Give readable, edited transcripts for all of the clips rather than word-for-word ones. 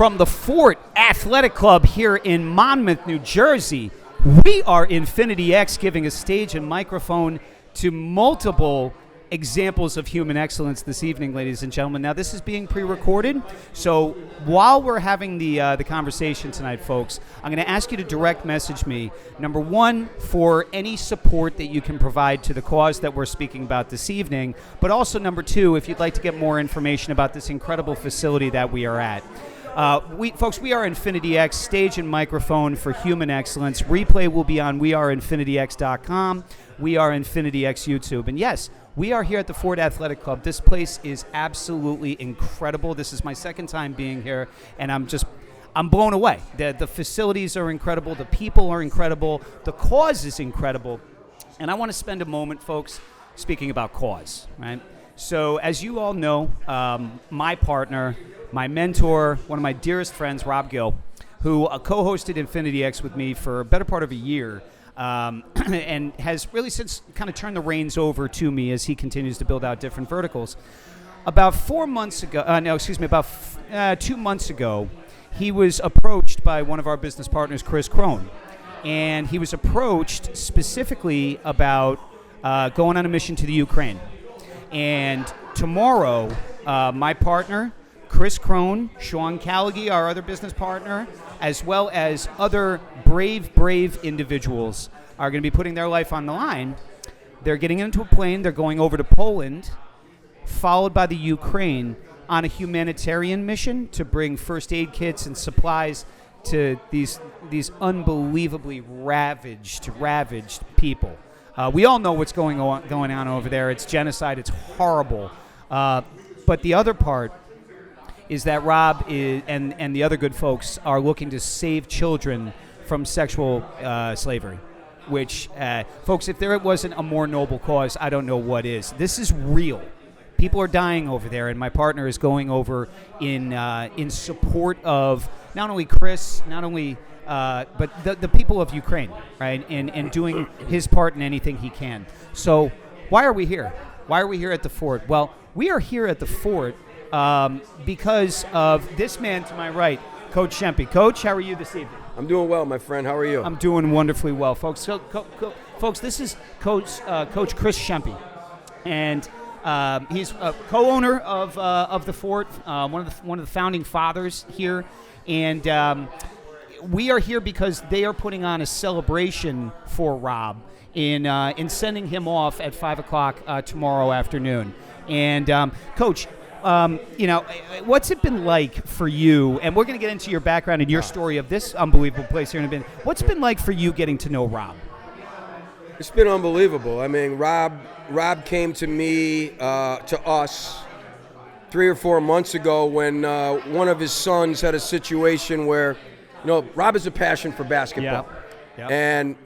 From the Fort Athletic Club here in Monmouth, New Jersey, we are Infinity X, giving a stage and microphone to multiple examples of human excellence this evening, ladies and gentlemen. Now, this is being pre-recorded, so while we're having the conversation tonight, folks, I'm going to ask you to direct message me, number one, for any support that you can provide to the cause that we're speaking about this evening, but also, number two, if you'd like to get more information about this incredible facility that we are at. We are Infinity X, stage and microphone for human excellence. Replay will be on weareinfinityx.com. We are Infinity X YouTube. And yes, we are here at the Fort Athletic Club. This place is absolutely incredible. This is my second time being here, and I'm blown away. The facilities are incredible. The people are incredible. The cause is incredible. And I want to spend a moment, folks, speaking about cause, right? So as you all know, my partner, my mentor, one of my dearest friends, Rob Gill, who co-hosted Infinity X with me for a better part of a year, and has really since kind of turned the reins over to me as he continues to build out different verticals. About 2 months ago, he was approached by one of our business partners, Chris Crone, and he was approached specifically about going on a mission to the Ukraine. And tomorrow, my partner, Chris Crone, Sean Callahan, our other business partner, as well as other brave individuals are going to be putting their life on the line. They're getting into a plane. They're going over to Poland, followed by the Ukraine, on a humanitarian mission to bring first aid kits and supplies to these unbelievably ravaged people. We all know what's going on over there. It's genocide. It's horrible. But the other part is that Rob and the other good folks are looking to save children from sexual slavery, which, folks, if there wasn't a more noble cause, I don't know what is. This is real. People are dying over there, and my partner is going over in support of not only Chris, but the people of Ukraine, right, and doing his part in anything he can. So why are we here? Why are we here at the Fort? Well, we are here at the Fort because of this man to my right, Coach Shempy. Coach, how are you this evening? I'm doing well, my friend. How are you? I'm doing wonderfully well, folks. So, folks, this is Coach Chris Shempy, and he's a co-owner of the Fort, one of the founding fathers here, and we are here because they are putting on a celebration for Rob in sending him off at 5:00 tomorrow afternoon. And Coach, what's it been like for you? And we're going to get into your background and your story of this unbelievable place here in a bit. What's it been like for you getting to know Rob? It's been unbelievable. I mean, Rob came to me, to us, 3 or 4 months ago when one of his sons had a situation where, Rob has a passion for basketball. Yep. And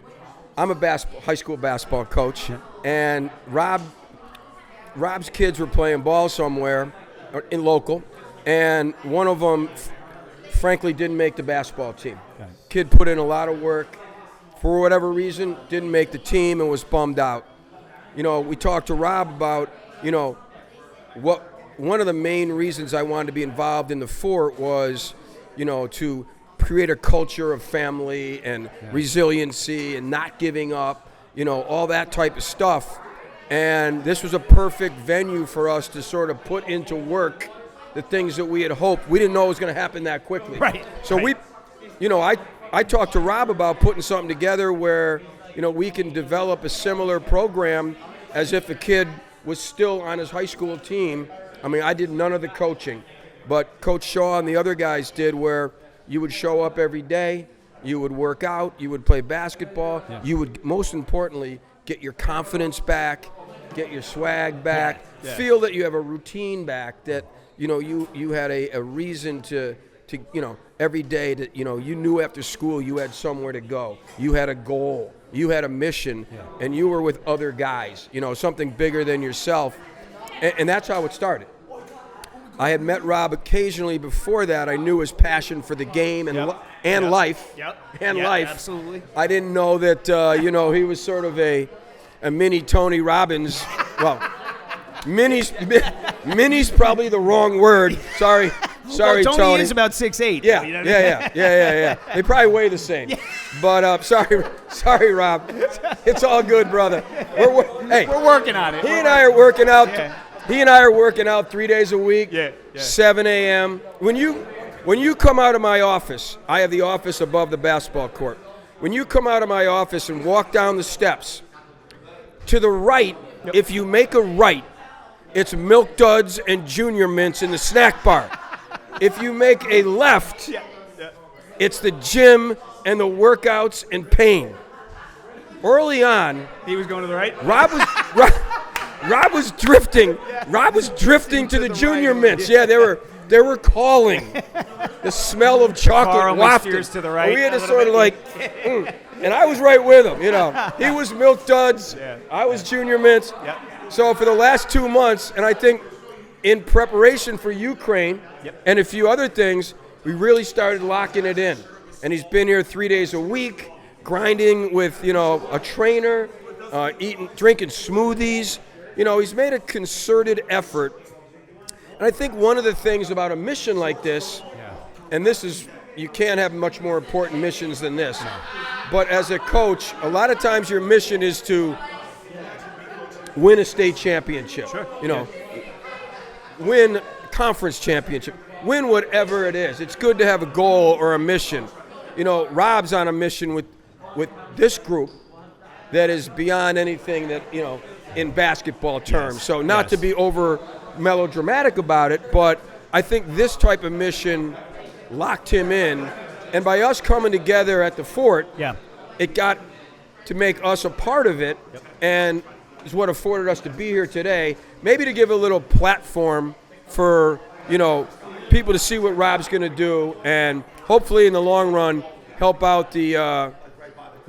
I'm a high school basketball coach. Yep. And Rob's kids were playing ball somewhere in local, and one of them, frankly, didn't make the basketball team. Okay. Kid put in a lot of work. For whatever reason, didn't make the team and was bummed out. We talked to Rob about, one of the main reasons I wanted to be involved in the Fort was, to create a culture of family and resiliency and not giving up, all that type of stuff. And this was a perfect venue for us to sort of put into work the things that we had hoped. We didn't know it was going to happen that quickly. Right. So I talked to Rob about putting something together where, we can develop a similar program as if a kid was still on his high school team. I mean, I did none of the coaching, but Coach Shaw and the other guys did, where you would show up every day, you would work out, you would play basketball, you would, most importantly, get your confidence back, get your swag back, feel that you have a routine back, that you had a reason to every day that you knew after school you had somewhere to go, you had a goal, you had a mission, and you were with other guys, something bigger than yourself, and that's how it started. I had met Rob occasionally before that. I knew his passion for the game and life. Life. Absolutely. I didn't know that he was sort of a mini Tony Robbins. Well, mini's probably the wrong word. Sorry Sorry, well, Tony is about 6'8". Yeah, you know what I mean? yeah. They probably weigh the same. But sorry, Rob. It's all good, brother. We're working on it. He and I are working out. Yeah. He and I are working out 3 days a week. Yeah. 7 a.m. When you come out of my office, I have the office above the basketball court. When you come out of my office and walk down the steps, to the right, if you make a right, it's Milk Duds and Junior Mints in the snack bar. If you make a left, it's the gym and the workouts and pain. Early on, he was going to the right. Rob was drifting. Rob was drifting to the Junior Mints. Yeah, they were calling. The smell of chocolate wafted. To the right. We had to sort of like, and I was right with him. You know, he was Milk Duds. I was Junior Mints. Yep. So for the last 2 months, and I think in preparation for Ukraine and a few other things, we really started locking it in. And he's been here 3 days a week, grinding with a trainer, drinking smoothies. He's made a concerted effort. And I think one of the things about a mission like this, and you can't have much more important missions than this, but as a coach, a lot of times your mission is to win a state championship, win conference championship, win whatever it is. It's good to have a goal or a mission. Rob's on a mission with this group that is beyond anything that, in basketball terms. So not to be over melodramatic about it, but I think this type of mission locked him in. And by us coming together at the fort, it got to make us a part of it, and is what afforded us to be here today. Maybe to give a little platform for, people to see what Rob's going to do, and hopefully in the long run help out the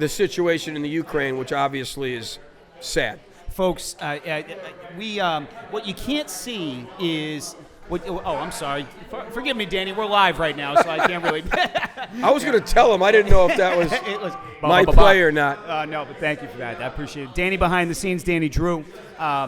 situation in the Ukraine, which obviously is sad. Folks, what you can't see is I'm sorry. Forgive me, Danny. We're live right now, so I can't really. I was going to tell him. I didn't know if that was my play or not. No, but thank you for that. I appreciate it. Danny behind the scenes, Danny Drew.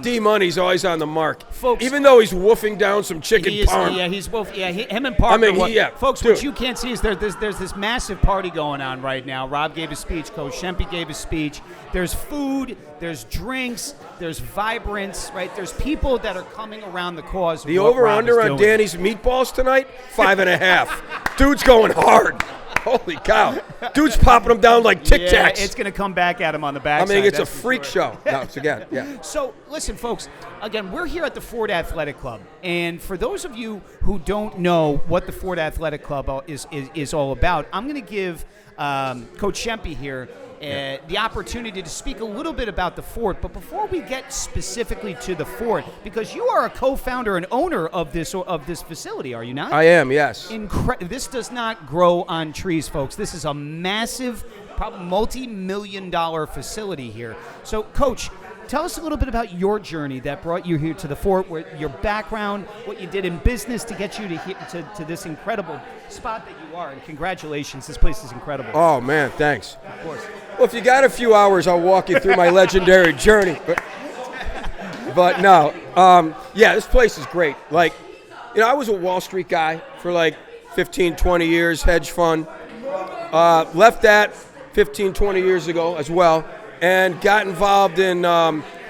D-Money's always on the mark. Folks, even though he's woofing down some chicken parm. Yeah, he's wolf. Yeah, him and Parker. Folks, dude. What you can't see is there's this massive party going on right now. Rob gave his speech. Coach Shempy gave his speech. There's food. There's drinks. There's vibrance. Right. There's people that are coming around the cause. The over/under on Danny's meatballs tonight, 5.5. Dude's going hard. Holy cow. Dude's popping them down like Tic Tacs. Yeah, it's going to come back at him on the backside. I mean, it's a freak show. No, it's again, yeah. So, listen, folks, again, we're here at the Fort Athletic Club. And for those of you who don't know what the Fort Athletic Club is all about, I'm going to give Coach Shempy here the opportunity to speak a little bit about the fort. But before we get specifically to the fort, because you are a co-founder and owner of this facility, are you not? I am, yes. This does not grow on trees, folks. This is a massive, probably multi-million-dollar facility here. So, Coach, tell us a little bit about your journey that brought you here to the fort, your background, what you did in business to get you to this incredible spot that you are. And congratulations, this place is incredible. Oh, man, thanks. Of course. Well, if you got a few hours, I'll walk you through my legendary journey. But no, this place is great. Like, I was a Wall Street guy for like 15, 20 years, hedge fund. Left that 15, 20 years ago as well, and got involved in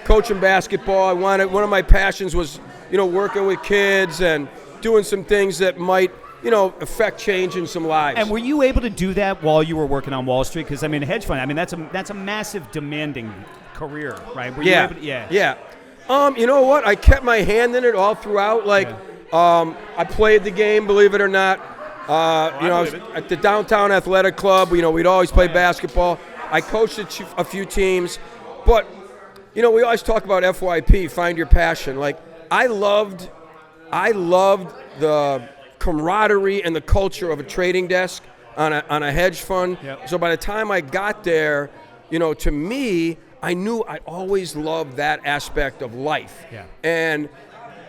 coaching basketball. One of my passions was, working with kids and doing some things that might, affect change in some lives. And were you able to do that while you were working on Wall Street? Because, hedge fund, that's a massive demanding career, right? Were you able to, yeah. You know what? I kept my hand in it all throughout. I played the game, believe it or not. I was at the Downtown Athletic Club. We'd always play basketball. I coached a few teams. But, we always talk about FYP, find your passion. Like, I loved the camaraderie and the culture of a trading desk on a hedge fund. Yep. So by the time I got there, to me, I knew I always loved that aspect of life. Yeah. And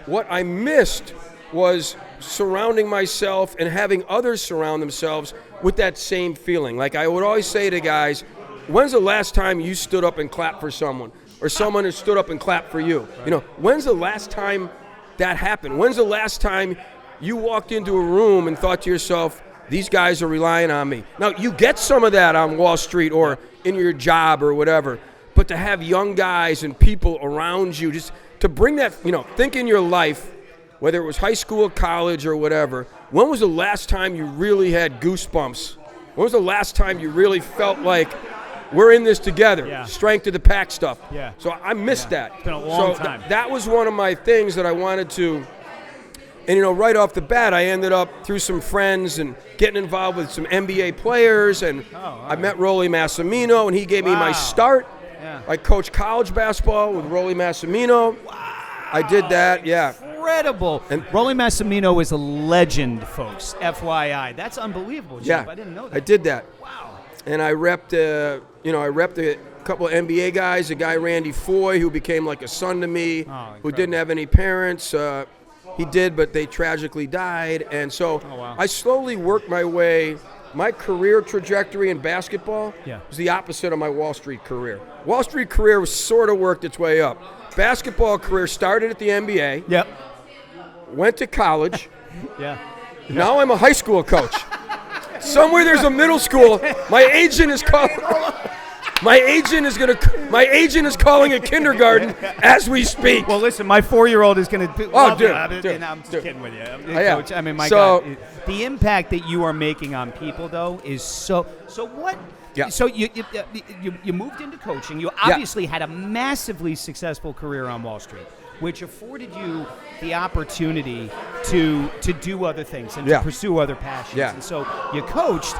what I missed was surrounding myself and having others surround themselves with that same feeling. Like I would always say to guys, when's the last time you stood up and clapped for someone, or someone has stood up and clapped for you? When's the last time that happened? When's the last time you walked into a room and thought to yourself, these guys are relying on me. Now, you get some of that on Wall Street or in your job or whatever, but to have young guys and people around you, just to bring that, think in your life, whether it was high school, college, or whatever, when was the last time you really had goosebumps? When was the last time you really felt like we're in this together? Yeah. Strength of the pack stuff. Yeah. So I missed that. It's been a long time. That was one of my things that I wanted to. And, right off the bat, I ended up, through some friends and getting involved with some NBA players, and I met Rolly Massimino, and he gave me my start. Yeah. I coached college basketball with Rolly Massimino. Wow. I did that, yeah. Incredible. And Rolly Massimino is a legend, folks, FYI. That's unbelievable, Shemp. I didn't know that. I did that. Wow. And I repped, a couple of NBA guys, a guy, Randy Foye, who became like a son to me, who didn't have any parents. He did, but they tragically died. And so I slowly worked my way. My career trajectory in basketball was the opposite of my Wall Street career. Wall Street career was sort of worked its way up. Basketball career started at the NBA. Yep. Went to college. Yeah. Now I'm a high school coach. Somewhere there's a middle school. My agent is calling. My agent is calling a kindergarten as we speak. Well, listen, my 4-year-old is going to. Dude, I'm just kidding with you, Coach. I mean, my God, the impact that you are making on people, though, is so. So what? Yeah. So you moved into coaching. You obviously had a massively successful career on Wall Street, which afforded you the opportunity to do other things and to pursue other passions. Yeah. And so you coached.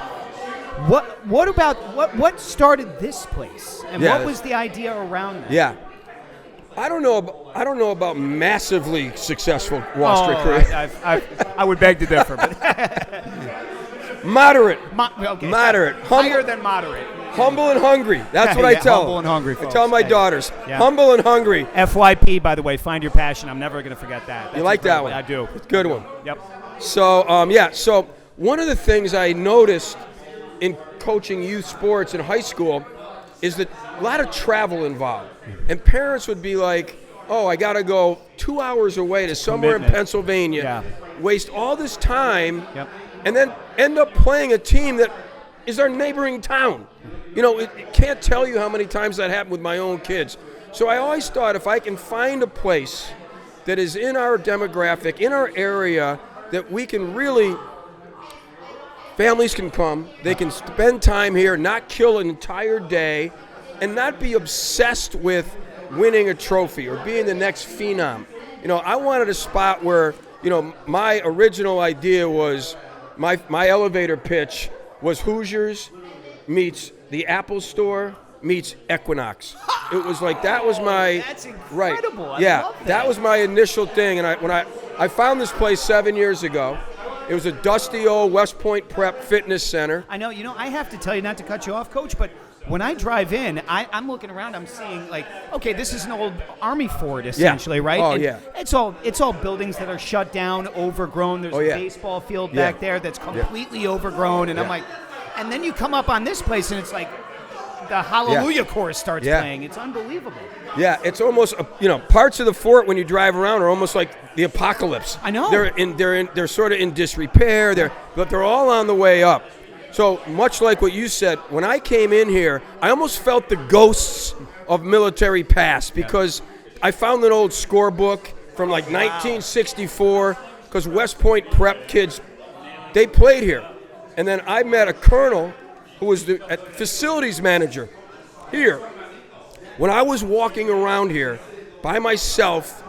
What started this place, and what was the idea around that? Yeah, I don't know about massively successful Wall Street career. I would beg to differ. But moderate, moderate, higher than moderate. Humble and hungry. That's what I tell. Humble and hungry, folks. I tell my daughters. Humble and hungry. FYP, by the way, find your passion. I'm never going to forget that. You like that one? I do. It's a good one. Yep. So So one of the things I noticed in coaching youth sports in high school is that a lot of travel involved. And parents would be like, I got to go 2 hours away to somewhere in Pennsylvania, waste all this time, and then end up playing a team that is our neighboring town. It can't tell you how many times that happened with my own kids. So I always thought if I can find a place that is in our demographic, in our area, that we can really – families can come, they can spend time here, not kill an entire day, and not be obsessed with winning a trophy or being the next phenom. I wanted a spot where, my original idea was, my elevator pitch was Hoosiers meets the Apple Store meets Equinox. It was like, that was my... That's incredible. Right. I love that was my initial thing, and when I found this place 7 years ago. It was a dusty old West Point Prep Fitness Center. I know. I have to tell you, not to cut you off, Coach, but when I drive in, I'm looking around. I'm seeing this is an old Army fort, essentially, right? Oh, and it's all buildings that are shut down, overgrown. There's a baseball field back there that's completely overgrown, and I'm like, and then you come up on this place, and it's like the Hallelujah chorus starts playing. It's unbelievable. Yeah, it's almost parts of the fort when you drive around are almost like the apocalypse. I know. They're sort of in disrepair. But they're all on the way up. So much like what you said, when I came in here, I almost felt the ghosts of military past because I found an old scorebook from 1964 because West Point Prep kids, they played here. And then I met a colonel who was the facilities manager here. When I was walking around here by myself,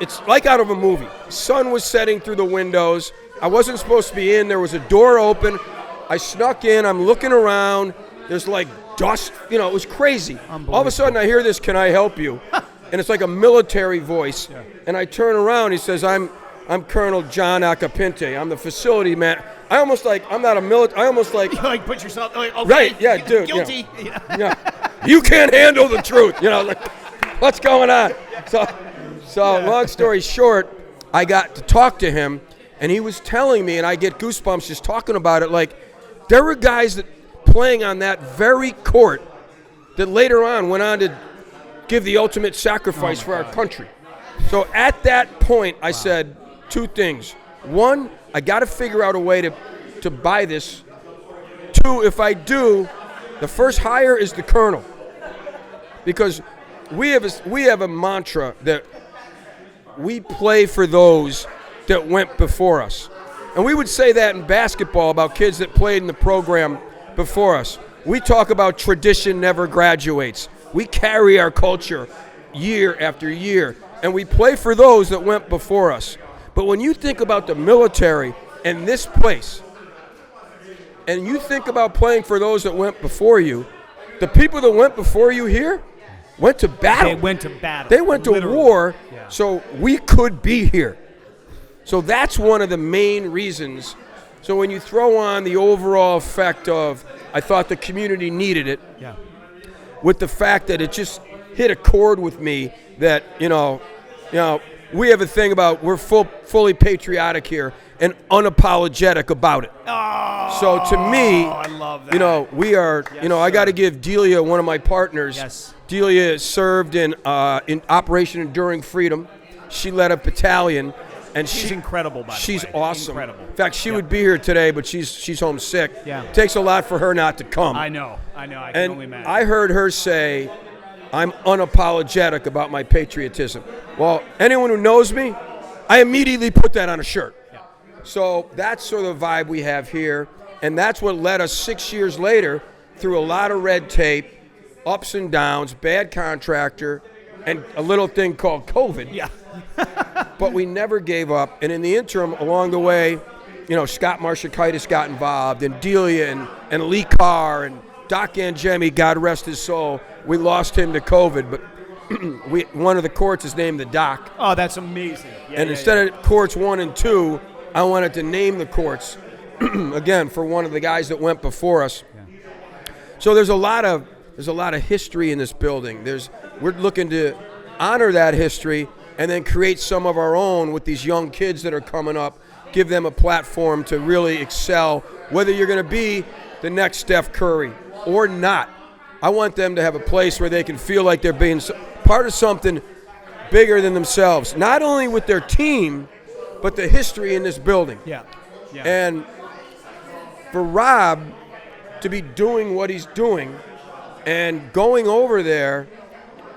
it's like out of a movie. Sun was setting through the windows. I wasn't supposed to be in. There was a door open. I snuck in. I'm looking around. There's dust. It was crazy. All of a sudden I hear this, "Can I help you?" And it's like a military voice. Yeah. And I turn around. He says, I'm Colonel John Acapinte. I'm the facility man. I almost I'm not a military. I almost You put yourself, okay, right, dude. Guilty. You can't handle the truth. What's going on? So long story short, I got to talk to him, and he was telling me, and I get goosebumps just talking about it, there were guys that playing on that very court that later on went on to give the ultimate sacrifice for our country. So at that point, I said two things. one, I got to figure out a way to buy this. Two, if I do, the first hire is the colonel, because we have a mantra that we play for those that went before us. And we would say that in basketball about kids that played in the program before us. We talk about tradition never graduates. We carry our culture year after year, and we play for those that went before us. But when you think about the military and this place, and you think about playing for those that went before you, the people that went before you here went to battle. They went to battle. They went to Literally. war, Yeah. so we could be here. So that's one of the main reasons. So when you throw on the overall effect of, I thought the community needed it, Yeah. with the fact that it just hit a chord with me that, you know, we have a thing about we're fully patriotic here and unapologetic about it. Oh, So to me, I love that. you know, we are, Yes, you know, I sir. got to give Delia, one of my partners. Yes. Delia served in Operation Enduring Freedom. She led a battalion, and She's incredible, by the she's way. awesome. Incredible. In fact, she Yep. would be here today, but she's homesick. Yeah. Takes a lot for her not to come. I know. I can only And imagine. I heard her say, I'm unapologetic about my patriotism. Well, anyone who knows me, I immediately put that on a shirt. Yeah. So that's sort of the vibe we have here, and that's what led us 6 years later through a lot of red tape, ups and downs, bad contractor, and a little thing called COVID. Yeah. But we never gave up, and in the interim, along the way, you know, Scott Marshakaitis got involved, and Delia and Lee Carr and Doc Angemi, God rest his soul. We lost him to COVID, but one of the courts is named the Doc. Oh, that's amazing. Yeah, And instead of courts 1 and 2, I wanted to name the courts, again, for one of the guys that went before us. Yeah. So there's a lot of history in this building. We're looking to honor that history and then create some of our own with these young kids that are coming up, give them a platform to really excel, whether you're going to be the next Steph Curry or not. I want them to have a place where they can feel like they're being part of something bigger than themselves, not only with their team, but the history in this building. Yeah. Yeah. And for Rob to be doing what he's doing and going over there,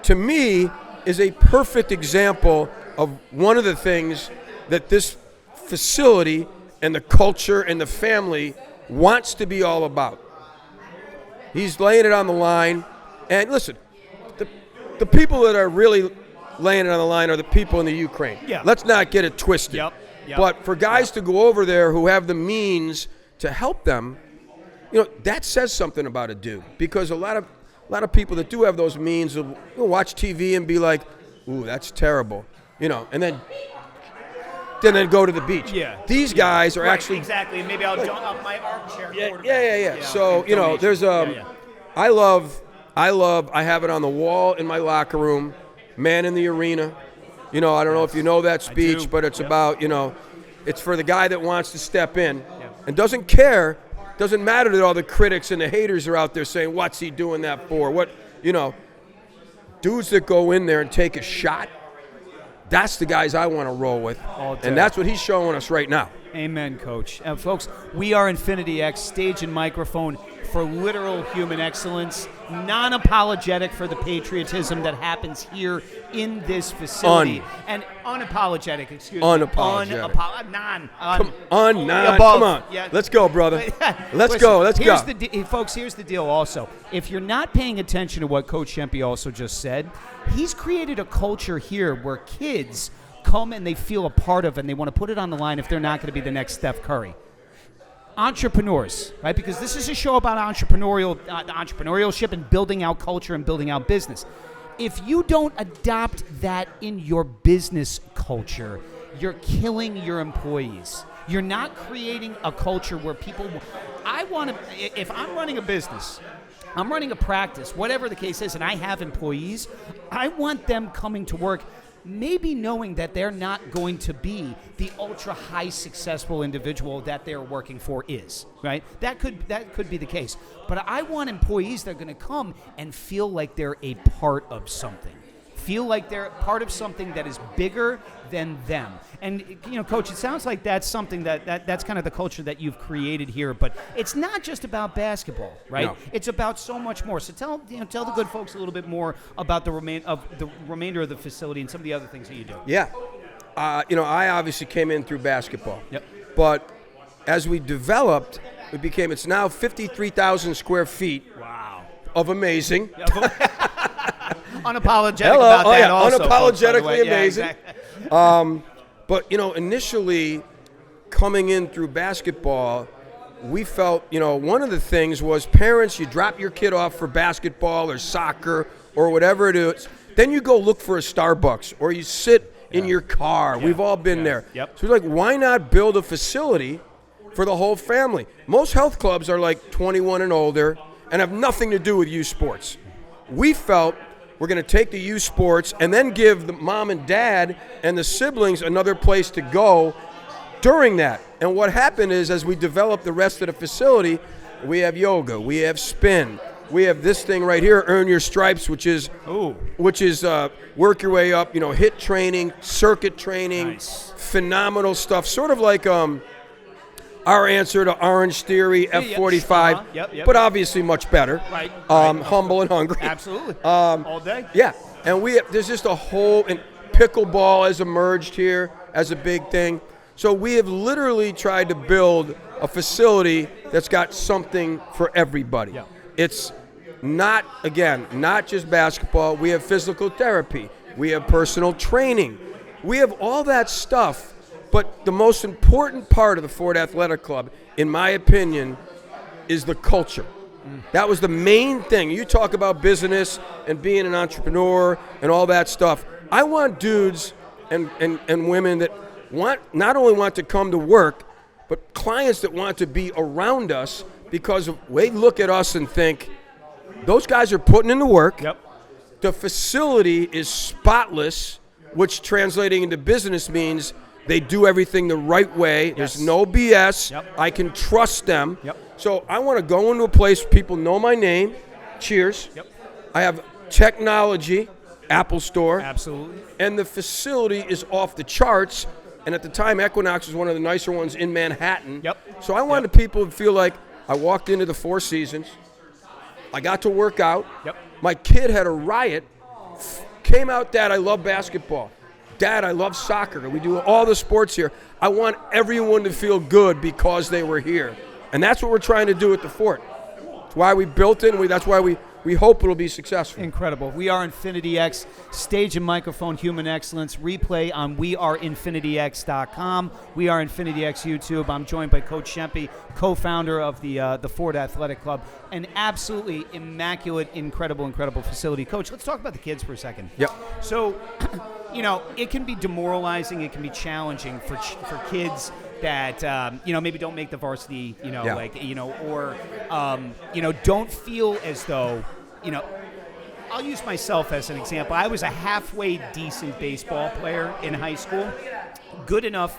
to me, is a perfect example of one of the things that this facility and the culture and the family wants to be all about. He's laying it on the line. And listen, the people that are really laying it on the line are the people in the Ukraine. Yeah. Let's not get it twisted. Yep. But for guys to go over there who have the means to help them, you know, that says something about a dude. Because a lot of people that do have those means will watch TV and be like, ooh, that's terrible. You know, and then go to the beach. Yeah. These guys are Right, actually exactly. Maybe I'll jump up my armchair. yeah. So, you know, there's I have it on the wall in my locker room, man in the arena. You know, I don't know if you know that speech, do. but it's Yep. about, you know, it's for the guy that wants to step in and doesn't care. Doesn't matter that all the critics and the haters are out there saying, what's he doing that for? What, you know, dudes that go in there and take a shot, that's the guys I want to roll with. All day. And that's what he's showing us right now. Amen, Coach. Folks, we are Infinity X, stage and microphone for literal human excellence, non-apologetic for the patriotism that happens here in this facility. And unapologetic, excuse me. Unapologetic. Above. Come on. Yeah. Let's go, brother. Let's Listen, go. Let's go. Folks, here's the deal also. If you're not paying attention to what Coach Shempy also just said, he's created a culture here where kids come and they feel a part of, and they want to put it on the line if they're not going to be the next Steph Curry. Entrepreneurs, right? Because this is a show about entrepreneurship and building out culture and building out business. If you don't adopt that in your business culture, you're killing your employees. You're not creating a culture where people. If I'm running a business, I'm running a practice, whatever the case is, and I have employees, I want them coming to work maybe knowing that they're not going to be the ultra high successful individual that they're working for is, right? That could be the case. But I want employees that are going to come and feel like they're a part of something. feel like they're part of something that is bigger than them. And, Coach, it sounds like that's something that's kind of the culture that you've created here. But it's not just about basketball, right? No. It's about so much more. So tell the good folks a little bit more about the remainder of the facility and some of the other things that you do. Yeah. I obviously came in through basketball. Yep. But as we developed, it's now 53,000 square feet. Wow. Of amazing. Unapologetic about that also. Unapologetically amazing. Yeah, exactly. But, initially coming in through basketball, we felt, one of the things was parents, you drop your kid off for basketball or soccer or whatever it is, then you go look for a Starbucks or you sit in your car. Yeah. We've all been there. Yep. So we're like, why not build a facility for the whole family? Most health clubs are like 21 and older and have nothing to do with youth sports. We felt we're going to take the youth sports and then give the mom and dad and the siblings another place to go during that. And what happened is, as we developed the rest of the facility, we have yoga, we have spin, we have this thing right here, Earn Your Stripes, which is work your way up, hit training, circuit training, nice. Phenomenal stuff, sort of like our answer to Orange Theory, F45, Yep. but obviously much better. Right. Humble and hungry. Absolutely. All day. Yeah, and there's just a whole, and pickleball has emerged here as a big thing. So we have literally tried to build a facility that's got something for everybody. Yeah. It's not just basketball. We have physical therapy. We have personal training. We have all that stuff. But the most important part of the Ford Athletic Club, in my opinion, is the culture. That was the main thing. You talk about business and being an entrepreneur and all that stuff. I want dudes and women that not only want to come to work, but clients that want to be around us because they look at us and think, those guys are putting in the work. Yep. The facility is spotless, which translating into business means they do everything the right way. Yes. There's no BS. Yep. I can trust them. Yep. So I want to go into a place where people know my name. Cheers. Yep. I have technology, Apple Store. Absolutely. And the facility is off the charts. And at the time, Equinox was one of the nicer ones in Manhattan. Yep. So I wanted people to feel like I walked into the Four Seasons. I got to work out. Yep. My kid had a riot. Came out, Dad, I love basketball. Dad, I love soccer. We do all the sports here. I want everyone to feel good because they were here. And that's what we're trying to do at the Fort. That's why we built it, and that's why we hope it'll be successful. Incredible. We are Infinity X, stage and microphone human excellence. Replay on weareinfinityx.com. We are Infinity X YouTube. I'm joined by Coach Shempy, co-founder of the Ford Athletic Club. An absolutely immaculate, incredible facility. Coach, let's talk about the kids for a second. Yep. So, it can be demoralizing. It can be challenging for kids that maybe don't make the varsity, or don't feel as though, I'll use myself as an example. I was a halfway decent baseball player in high school, good enough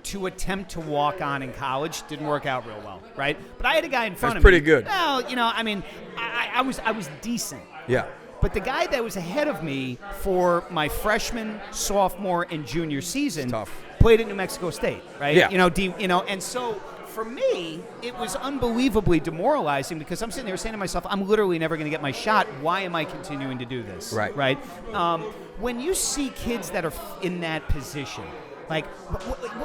to attempt to walk on in college. Didn't work out real well, right? But I had a guy in front of me. That's pretty good. Well, I was decent. Yeah. But the guy that was ahead of me for my freshman, sophomore, and junior season played at New Mexico State, right? Yeah. And so for me, it was unbelievably demoralizing because I'm sitting there saying to myself, I'm literally never going to get my shot. Why am I continuing to do this? Right. Right. When you see kids that are in that position, like,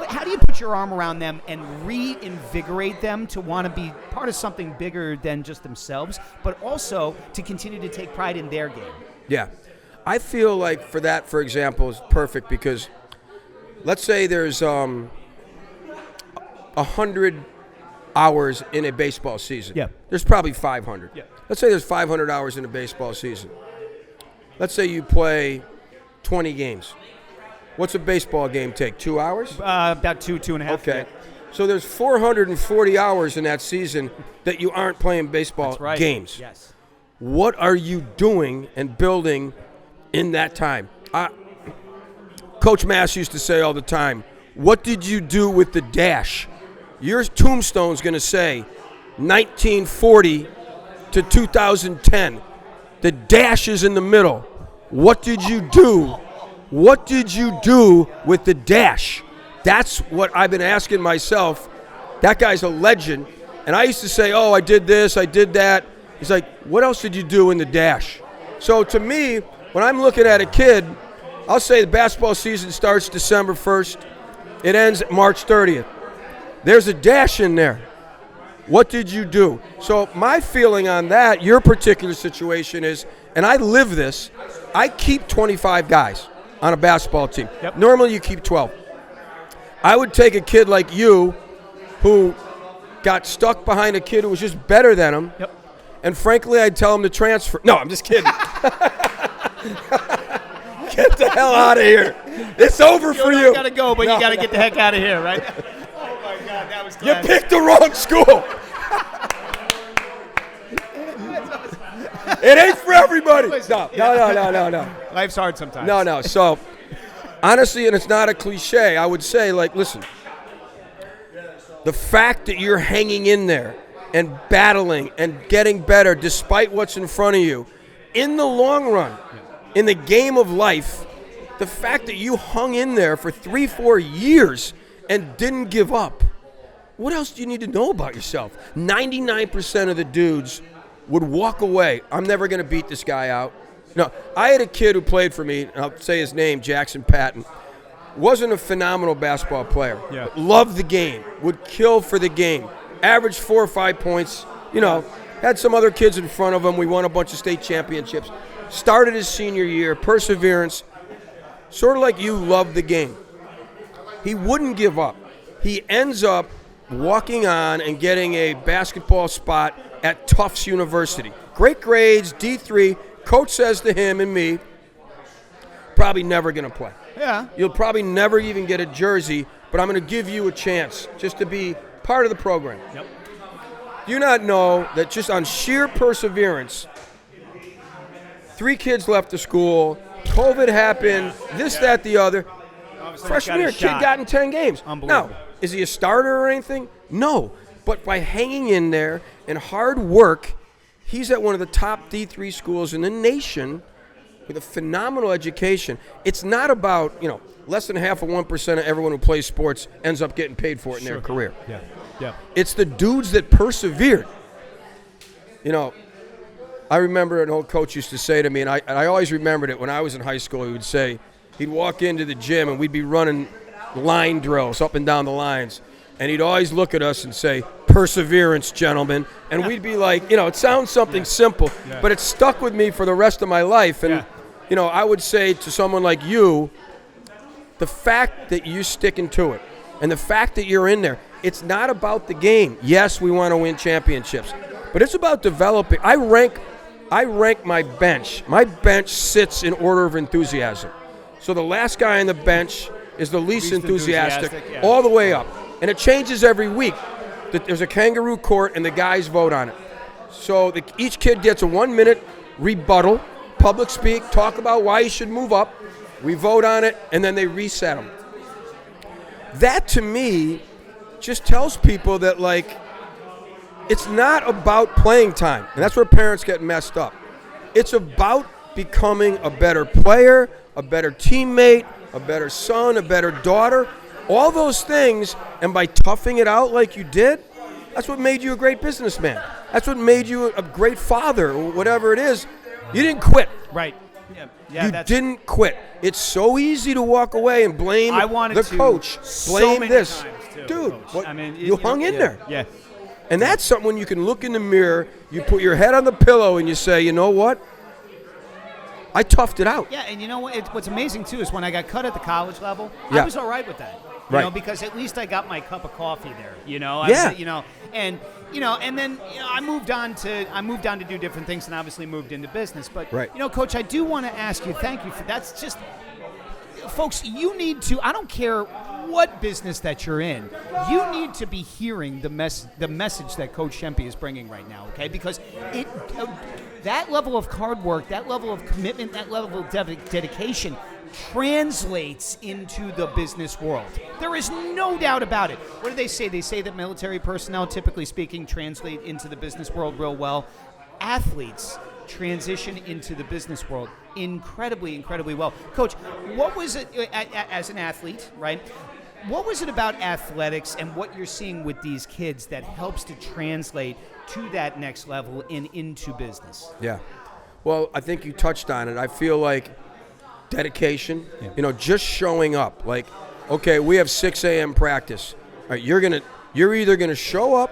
how do you put your arm around them and reinvigorate them to want to be part of something bigger than just themselves, but also to continue to take pride in their game? Yeah. I feel like for example, is perfect because let's say there's 100 hours in a baseball season. Yeah. There's probably 500. Yeah. Let's say there's 500 hours in a baseball season. Let's say you play 20 games. What's a baseball game take? 2 hours? About 2.5. Okay. Yeah. So there's 440 hours in that season that you aren't playing baseball That's right. games. Yes. What are you doing and building in that time? Coach Mass used to say all the time, what did you do with the dash? Your tombstone's going to say 1940 to 2010. The dash is in the middle. what did you do? What did you do with the dash? That's what I've been asking myself. That guy's a legend. And I used to say, oh, I did this, I did that. He's like, what else did you do in the dash? So to me, when I'm looking at a kid, I'll say the basketball season starts December 1st. It ends March 30th. There's a dash in there. What did you do? So my feeling on that, your particular situation is, and I live this, I keep 25 guys on a basketball team. Yep. Normally you keep 12. I would take a kid like you who got stuck behind a kid who was just better than him. Yep. And frankly, I'd tell him to transfer. No, I'm just kidding. Get the hell out of here. It's over for you. You got to go, but you got to get the heck out of here, right? Oh, my God, that was You classic. picked the wrong school. It ain't for everybody. No. Life's hard sometimes. No. So, honestly, and it's not a cliche, I would say, like, listen, the fact that you're hanging in there and battling and getting better despite what's in front of you, in the long run, in the game of life, the fact that you hung in there for 3-4 years and didn't give up, what else do you need to know about yourself? 99% of the dudes would walk away. I'm never going to beat this guy out. No, I had a kid who played for me, and I'll say his name, Jackson Patton. Wasn't a phenomenal basketball player. Yeah. But loved the game, would kill for the game, averaged 4 or 5 points, had some other kids in front of him. We won a bunch of state championships. Started his senior year, perseverance, sort of like you, loved the game. He wouldn't give up. He ends up walking on and getting a basketball spot at Tufts University. Great grades, D3. Coach says to him and me, probably never going to play. Yeah. You'll probably never even get a jersey, but I'm going to give you a chance just to be part of the program. Yep. Do you not know that just on sheer perseverance, 3 kids left the school, COVID happened, that, the other. Freshman year, kid got in 10 games. Unbelievable. Now, is he a starter or anything? No. But by hanging in there and hard work, he's at one of the top D3 schools in the nation with a phenomenal education. It's not about, less than half of 1% of everyone who plays sports ends up getting paid for it in their career. Yeah. It's the dudes that persevered. I remember an old coach used to say to me, and I always remembered it when I was in high school, he would say, he'd walk into the gym and we'd be running line drills up and down the lines. And he'd always look at us and say, perseverance, gentlemen. And we'd be like, it sounds something simple, but it stuck with me for the rest of my life. And, I would say to someone like you, the fact that you're sticking to it and the fact that you're in there, it's not about the game. Yes, we want to win championships, but it's about developing. I rank my bench. My bench sits in order of enthusiasm. So the last guy on the bench is the least enthusiastic all the way up. And it changes every week. There's a kangaroo court, and the guys vote on it. So each kid gets a 1-minute rebuttal, public speak, talk about why he should move up. We vote on it, and then they reset him. That, to me, just tells people that, it's not about playing time. And that's where parents get messed up. It's about becoming a better player, a better teammate, a better son, a better daughter. All those things, and by toughing it out like you did, that's what made you a great businessman. That's what made you a great father, or whatever it is. You didn't quit. Right. Yeah. You didn't quit. It's so easy to walk away and blame the coach. Blame this. Dude, you hung in there. Yeah. And that's something when you can look in the mirror, you put your head on the pillow and you say, you know what? I toughed it out. Yeah, and you know what? What's amazing, too, is when I got cut at the college level, Yeah. I was all right with that. Right. Because at least I got my cup of coffee there. Yeah. And then I moved on to do different things, and obviously moved into business. But right. Coach, I do want to ask you, thank you for that's just, folks. You need to. I don't care what business that you're in. You need to be hearing the message that Coach Shempy is bringing right now. Okay, because that level of hard work, that level of commitment, that level of dedication translates into the business world. There is no doubt about it. What do they say? They say that military personnel, typically speaking, translate into the business world real well. Athletes transition into the business world incredibly, incredibly well. Coach, what was it, as an athlete, right? What was it about athletics and what you're seeing with these kids that helps to translate to that next level and into business? Yeah. Well, I think you touched on it. I feel like dedication, just showing up. Like, okay, we have 6 a.m. practice. All right, you're either going to show up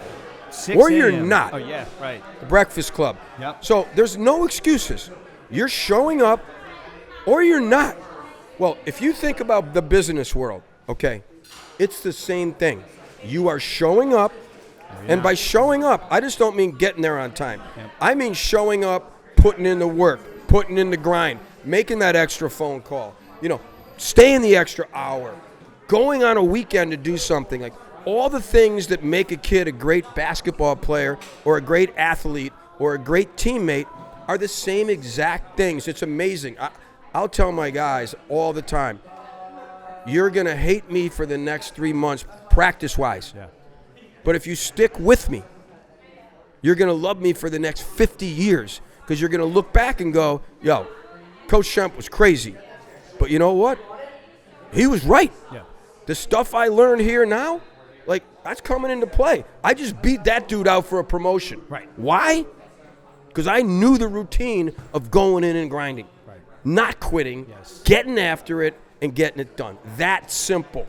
or you're not. Oh, yeah, right. The Breakfast Club. Yep. So there's no excuses. You're showing up or you're not. Well, if you think about the business world, okay, it's the same thing. You are showing up, and by showing up, I just don't mean getting there on time. Yep. I mean showing up, putting in the work, putting in the grind, making that extra phone call, staying the extra hour, going on a weekend to do something. Like all the things that make a kid a great basketball player or a great athlete or a great teammate are the same exact things. It's amazing. I'll tell my guys all the time, you're going to hate me for the next 3 months practice-wise. Yeah. But if you stick with me, you're going to love me for the next 50 years because you're going to look back and go, yo, Coach Shemp was crazy. But you know what? He was right. Yeah. The stuff I learned here now, like, that's coming into play. I just beat that dude out for a promotion. Right. Why? Because I knew the routine of going in and grinding. Right. Not quitting, Yes. getting after it, and getting it done. That simple.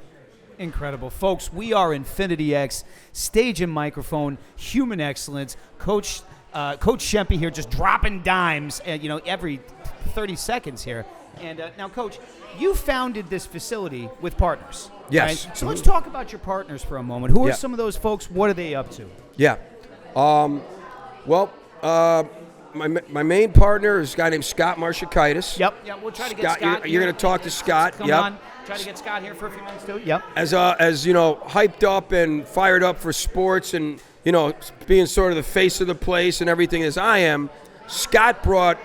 Incredible. Folks, we are Infinity X, stage and microphone, human excellence. Coach Shempy here just dropping dimes, every 30 seconds here. And now, Coach, you founded this facility with partners. Yes. Right? So let's talk about your partners for a moment. Who are Yeah. some of those folks? What are they up to? Yeah. My main partner is a guy named Scott Marshakaitis. Yep. We'll try to get Scott. You're going to talk to Scott. Come yep. on. Try to get Scott here for a few minutes, too. Yep. As hyped up and fired up for sports and, being sort of the face of the place and everything as I am, Scott brought,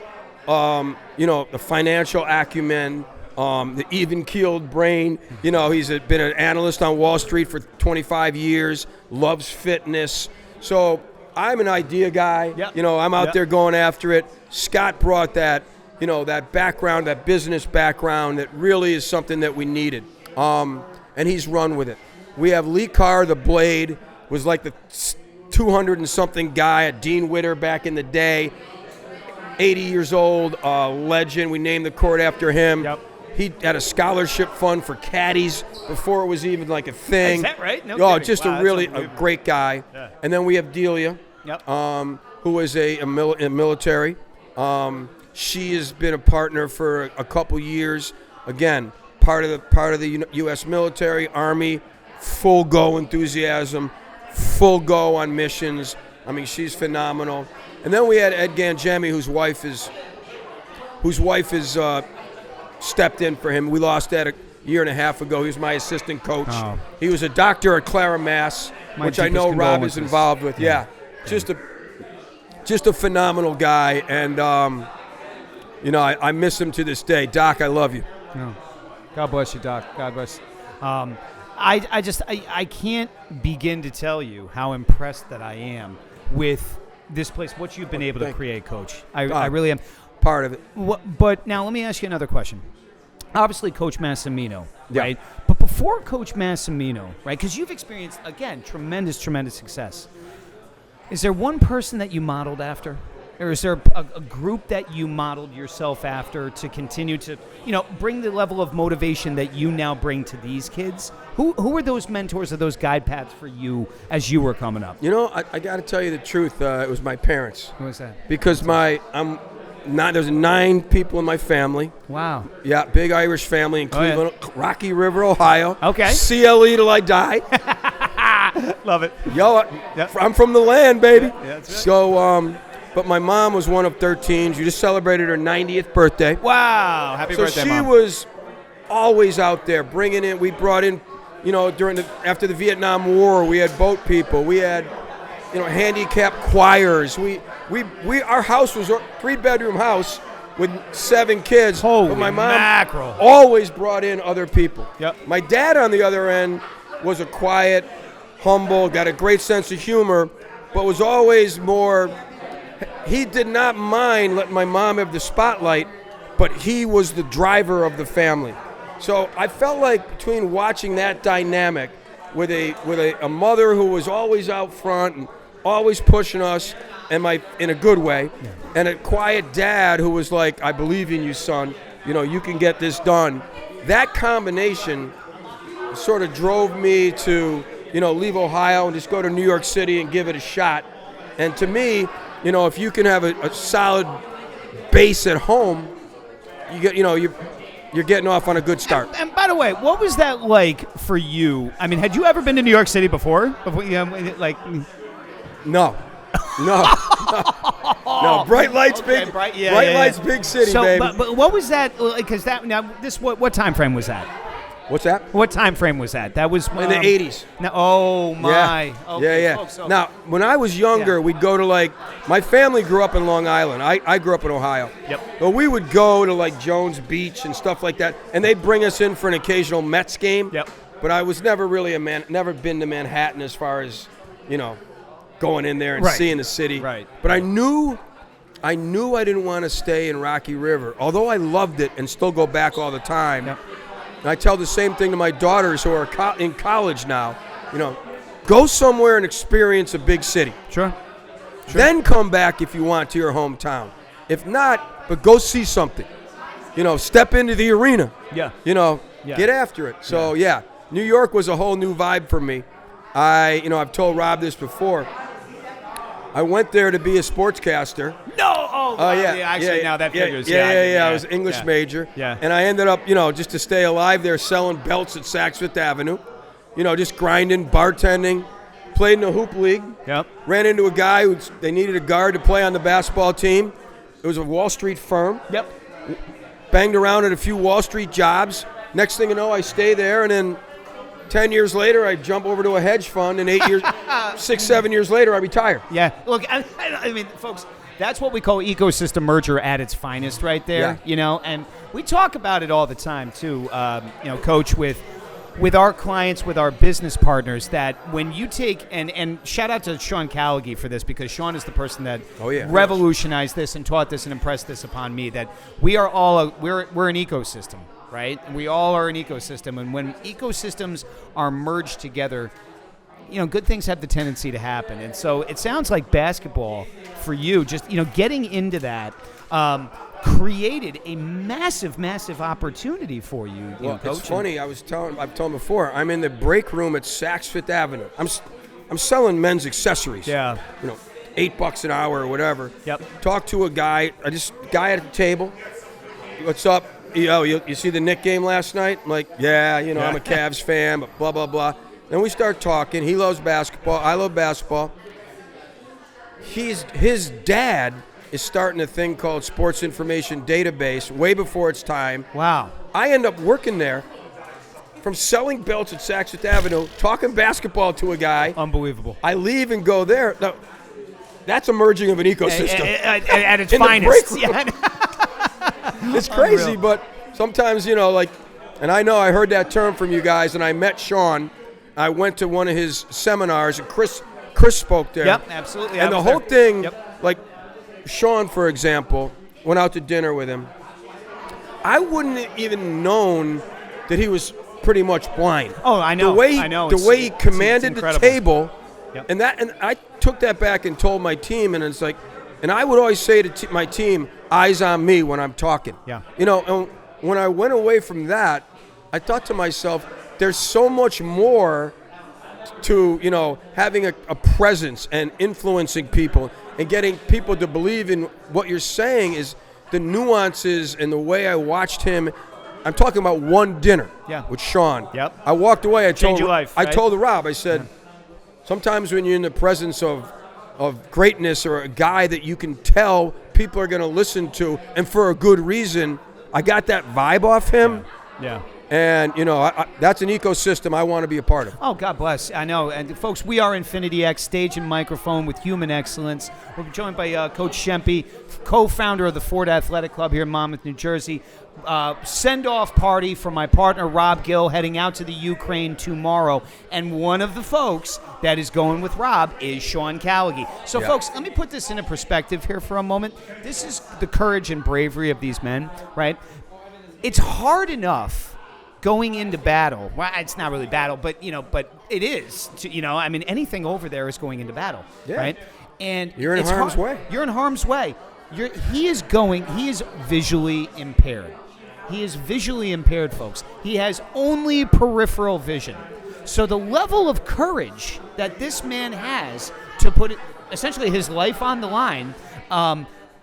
the financial acumen, the even-keeled brain. He's been an analyst on Wall Street for 25 years, loves fitness. So I'm an idea guy. Yep. I'm out Yep. there going after it. Scott brought that, that background, that business background that really is something that we needed. And he's run with it. We have Lee Carr, the Blade, was like the 200 and something guy at Dean Witter back in the day. 80 years old, legend. We named the court after him. Yep. He had a scholarship fund for caddies before it was even like a thing. Is that right? No Oh, kidding. just Wow, a really that's unbelievable. great guy. Yeah. And then we have Delia, Yep. who is a military. She has been a partner for a couple years. Again, part of the U.S. military, Army, full go enthusiasm, full go on missions. I mean, she's phenomenal. And then we had Ed Gangemi, whose wife is stepped in for him. We lost Ed a year and a half ago. He was my assistant coach. Oh. He was a doctor at Clara, Mass, My which I deepest know Rob is condolences. involved with. Yeah. Just a phenomenal guy, and I miss him to this day. Doc, I love you. No. God bless you, Doc. God bless. I can't begin to tell you how impressed that I am with this place, what you've been able to create, Coach. I really am. Part of it. But now let me ask you another question. Obviously, Coach Massimino, Yeah. right? But before Coach Massimino, right, because you've experienced, again, tremendous success, is there one person that you modeled after? Or is there a group that you modeled yourself after to continue to, bring the level of motivation that you now bring to these kids? Who were those mentors or those guide paths for you as you were coming up? I got to tell you the truth. It was my parents. Who was that? Because there's 9 people in my family. Wow. Yeah, big Irish family in Cleveland, Rocky River, Ohio. Okay. CLE till I die. Love it. Yo, Yep. I'm from the land, baby. Yeah, that's right. So, but my mom was one of 13. She just celebrated her 90th birthday. Wow. Happy So birthday, she Mom. was always out there bringing in. We brought in, after the Vietnam War, we had boat people. We had, handicapped choirs. Our house was a 3-bedroom house with 7 kids. Holy but my mom mackerel. always brought in other people. Yep. My dad, on the other end, was a quiet, humble, got a great sense of humor, but was always more he did not mind letting my mom have the spotlight, but he was the driver of the family. So I felt like between watching that dynamic with a mother who was always out front and always pushing us, and in a good way, and a quiet dad who was like, I believe in you, son. You can get this done. That combination sort of drove me to, leave Ohio and just go to New York City and give it a shot. And to me, if you can have a solid base at home, you're getting off on a good start. And by the way, what was that like for you? I mean, had you ever been to New York City before? No. No. Bright lights, okay, big. Bright lights, big city, so, baby. But what was that? Because what time frame was that? What's that? What time frame was that? That was in the 80s. No, oh my. Yeah. Okay, yeah. folks, so. Now, when I was younger, we'd go to my family grew up in Long Island. I grew up in Ohio. Yep. But we would go to Jones Beach and stuff like that, and they'd bring us in for an occasional Mets game. Yep. But I was never really never been to Manhattan as far as, going in there and seeing the city. Right. But I knew I didn't want to stay in Rocky River, although I loved it and still go back all the time. Yep. And I tell the same thing to my daughters who are in college now. Go somewhere and experience a big city. Sure. Then come back if you want to your hometown. If not, but go see something. Step into the arena. Yeah. Get after it. So, New York was a whole new vibe for me. I've told Rob this before. I went there to be a sportscaster. No! Oh, wow. Actually, now that figures. I was an English major. Yeah. And I ended up, just to stay alive there, selling belts at Saks Fifth Avenue. Just grinding, bartending. Played in the hoop league. Yep. Ran into a guy who they needed a guard to play on the basketball team. It was a Wall Street firm. Yep. Banged around at a few Wall Street jobs. Next thing you know, I stay there, and then 10 years later, I jump over to a hedge fund, and 7 years later, I retire. Yeah. Look, I mean, folks, that's what we call ecosystem merger at its finest right there, and we talk about it all the time, too, Coach, with our clients, with our business partners, that when you take, and shout out to Sean Callahan for this, because Sean is the person that revolutionized this and taught this and impressed this upon me, that we are all, we're an ecosystem. Right? We all are an ecosystem, and when ecosystems are merged together, good things have the tendency to happen. And so it sounds like basketball for you, just getting into that, created a massive, massive opportunity for you. Well, it's funny. I've told before. I'm in the break room at Saks Fifth Avenue. I'm selling men's accessories. Yeah. $8 an hour or whatever. Yep. Talk to a guy. Guy at the table. What's up? You see the Knick game last night? I'm like, I'm a Cavs fan, but blah, blah, blah. Then we start talking. He loves basketball. I love basketball. His dad is starting a thing called Sports Information Database way before its time. Wow. I end up working there from selling belts at Saks Fifth Avenue, talking basketball to a guy. Unbelievable. I leave and go there. Now, that's a merging of an ecosystem. At its finest. It's crazy, Unreal. but sometimes, and I heard that term from you guys, and I met Sean. I went to one of his seminars, and Chris spoke there. Yep, absolutely. And the whole thing, like Sean, for example, went out to dinner with him. I wouldn't even known that he was pretty much blind. Oh, I know. The way he commanded the table, Yep. and I took that back and told my team, and it's like, and I would always say to my team, eyes on me when I'm talking. Yeah. And when I went away from that, I thought to myself, there's so much more to, having a presence and influencing people and getting people to believe in what you're saying is the nuances and the way I watched him. I'm talking about one dinner with Sean. Yep. I walked away. Change your life, right? I told Rob, I said, sometimes when you're in the presence of greatness or a guy that you can tell people are going to listen to, and for a good reason, I got that vibe off him. Yeah. And, that's an ecosystem I want to be a part of. Oh, God bless. I know. And, folks, we are Infinity X, stage and microphone with human excellence. We're joined by Coach Shempy, co-founder of the Ford Athletic Club here in Monmouth, New Jersey. Send-off party for my partner, Rob Gill, heading out to the Ukraine tomorrow. And one of the folks that is going with Rob is Sean Callahan. So, folks, let me put this into perspective here for a moment. This is the courage and bravery of these men, right? It's hard enough going into battle. Well, it's not really battle, but it is. Anything over there is going into battle, right? And you're in harm's way. You're in harm's way. He is visually impaired. He is visually impaired, folks. He has only peripheral vision. So the level of courage that this man has to put essentially his life on the line,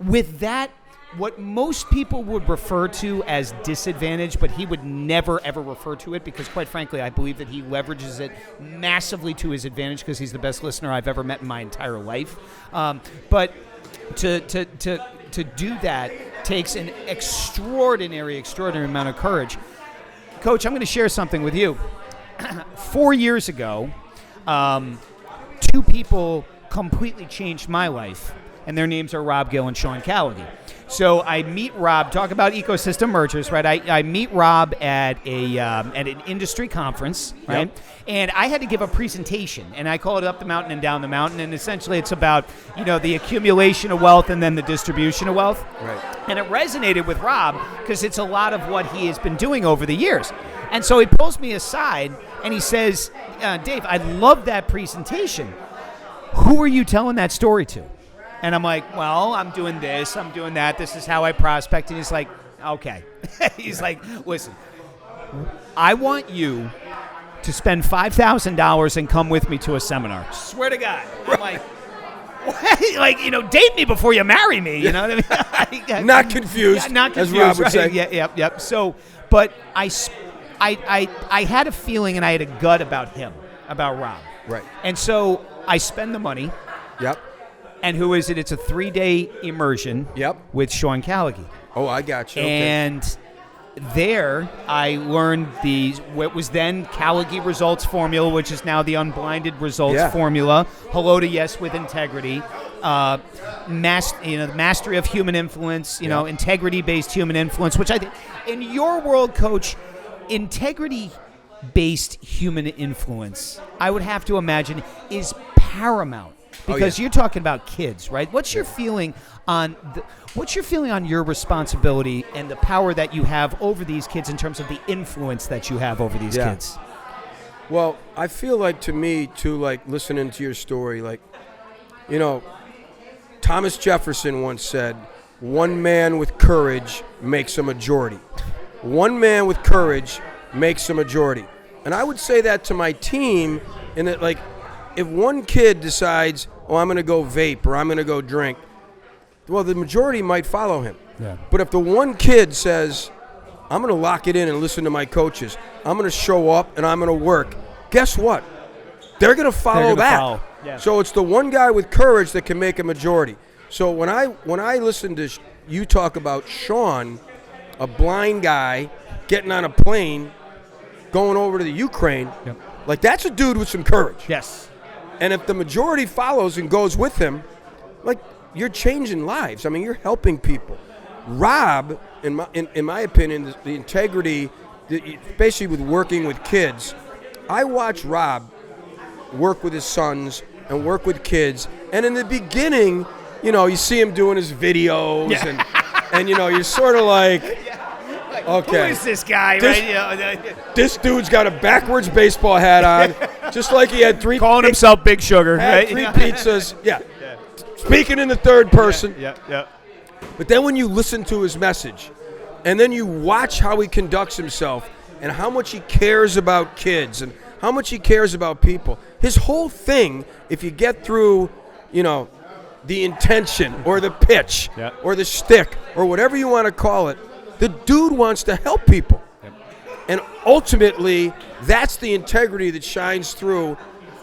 with that, what most people would refer to as disadvantage, but he would never, ever refer to it because, quite frankly, I believe that he leverages it massively to his advantage because he's the best listener I've ever met in my entire life. But to do that takes an extraordinary amount of courage. Coach, I'm going to share something with you. 4 years ago, two people completely changed my life, and their names are Rob Gill and Sean Callahan. So I meet Rob, talk about ecosystem mergers, right? I meet Rob at an industry conference, right? Yep. And I had to give a presentation, and I call it Up the Mountain and Down the Mountain, and essentially it's about, the accumulation of wealth and then the distribution of wealth. Right. And it resonated with Rob because it's a lot of what he has been doing over the years. And so he pulls me aside, and he says, Dave, I love that presentation. Who are you telling that story to? And I'm like, well, I'm doing this, I'm doing that. This is how I prospect. And he's like, okay. He's like, listen, I want you to spend $5,000 and come with me to a seminar. Swear to God. I'm like, what? Date me before you marry me. You know what I mean? Not confused. Not confused. As Rob would right? say. Yep. So, but I had a feeling and I had a gut about him, about Rob. Right. And so I spend the money. Yep. And who is it? It's a 3-day immersion. Yep. With Sean Callahan. Oh, I got you. Okay. And there I learned what was then Callahan results formula, which is now the unblinded results formula. Hello to Yes with Integrity. The mastery of human influence. Integrity-based human influence. Which I think, in your world, Coach, integrity-based human influence, I would have to imagine, is paramount. Because you're talking about kids, right? What's your feeling on your responsibility and the power that you have over these kids in terms of the influence that you have over these kids? Well, I feel like, to me, too, listening to your story, Thomas Jefferson once said, one man with courage makes a majority. One man with courage makes a majority. And I would say that to my team in that, if one kid decides, I'm going to go vape or I'm going to go drink, well, the majority might follow him. Yeah. But if the one kid says, I'm going to lock it in and listen to my coaches, I'm going to show up and I'm going to work, guess what? They're going to follow that. Yeah. So it's the one guy with courage that can make a majority. So when I listen to you talk about Sean, a blind guy getting on a plane, going over to the Ukraine, that's a dude with some courage. Yes. And if the majority follows and goes with him, you're changing lives. I mean, you're helping people. Rob, in my opinion, the integrity, basically with working with kids, I watch Rob work with his sons and work with kids. And in the beginning, you see him doing his videos and you're sort of like, okay. Who is this guy? This dude's got a backwards baseball hat on, just like he had calling himself Big Sugar. Had 3 pizzas. Yeah. Speaking in the third person. Yeah. But then when you listen to his message, and then you watch how he conducts himself, and how much he cares about kids, and how much he cares about people, his whole thing, if you get through, the intention or the pitch or the stick or whatever you want to call it, the dude wants to help people. Yep. And ultimately, that's the integrity that shines through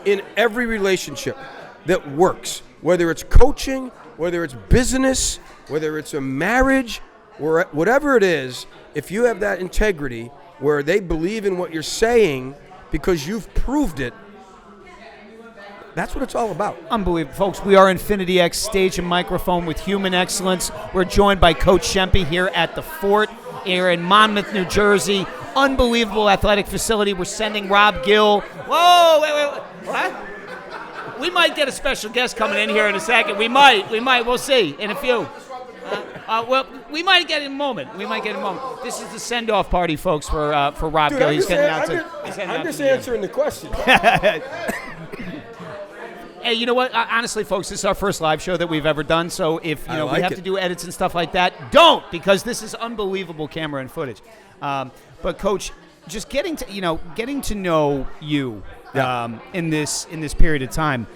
in every relationship that works, whether it's coaching, whether it's business, whether it's a marriage. whatever it is, if you have that integrity where they believe in what you're saying because you've proved it, that's what it's all about. Unbelievable. Folks, we are Infinity X Stage and Microphone with Human Excellence. We're joined by Coach Shempy here at the Fort here in Monmouth, New Jersey. Unbelievable athletic facility. We're sending Rob Gill. Whoa, wait. What? We might get a special guest coming in here in a second. We might. We'll see in a few. Well, we might get in a moment. This is the send-off party, folks, for Rob Gill. I'm just answering the question. Hey, you know what? Honestly, folks, this is our first live show that we've ever done. So if we have to do edits and stuff like that, don't, because this is unbelievable camera and footage. But Coach, just getting to know you in this period of time,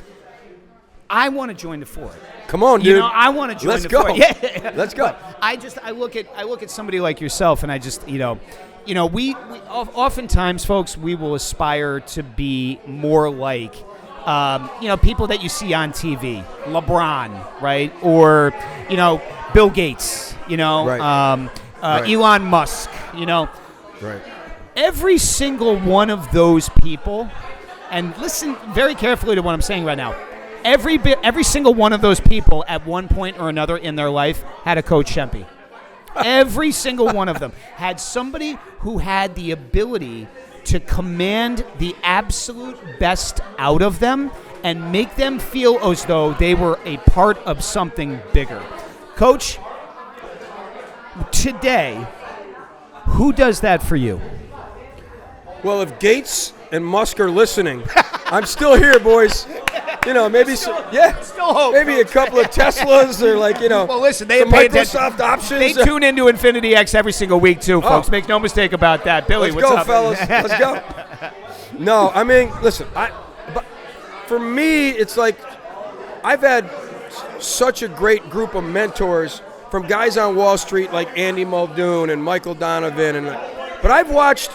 I want to join the Fort. Come on, dude. I want to join Let's the go. Fort. Yeah. Let's go. But I look at somebody like yourself, and I just we oftentimes, folks, we will aspire to be more like. People that you see on TV, LeBron, right? Or, Bill Gates, Right. Elon Musk, Right. Every single one of those people, and listen very carefully to what I'm saying right now, every single one of those people at one point or another in their life had a Coach Shempy. Every single one of them had somebody who had the ability to command the absolute best out of them and make them feel as though they were a part of something bigger. Coach, today, who does that for you? Well, if Gates and Musk are listening, I'm still here, boys. Maybe still hope. Maybe a couple of Teslas or Well, listen, they some pay Microsoft options. They tune into Infinity X every single week too, folks. Make no mistake about that. Billy, Let's what's go, up? fellas. Let's go. No, I mean, listen. But for me, it's like I've had such a great group of mentors from guys on Wall Street like Andy Muldoon and Michael Donovan, but I've watched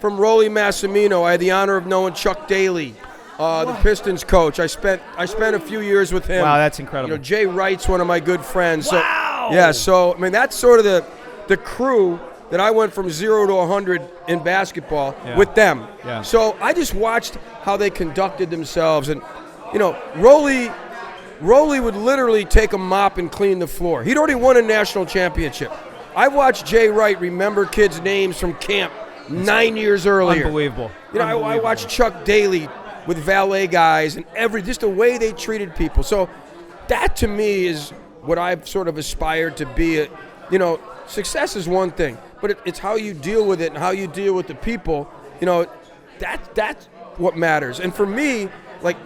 from Rollie Massimino. I had the honor of knowing Chuck Daly. The Pistons coach. I spent a few years with him. Wow, that's incredible. Jay Wright's one of my good friends. Wow. So I mean that's sort of the crew that I went from 0 to 100 in basketball with them. Yeah. So I just watched how they conducted themselves, and Rollie would literally take a mop and clean the floor. He'd already won a national championship. I watched Jay Wright remember kids' names from camp 9 years earlier. Unbelievable. I watched Chuck Daly with valet guys and just the way they treated people. So that to me is what I've sort of aspired to be. Success is one thing, but it's how you deal with it and how you deal with the people. That's what matters. And for me, like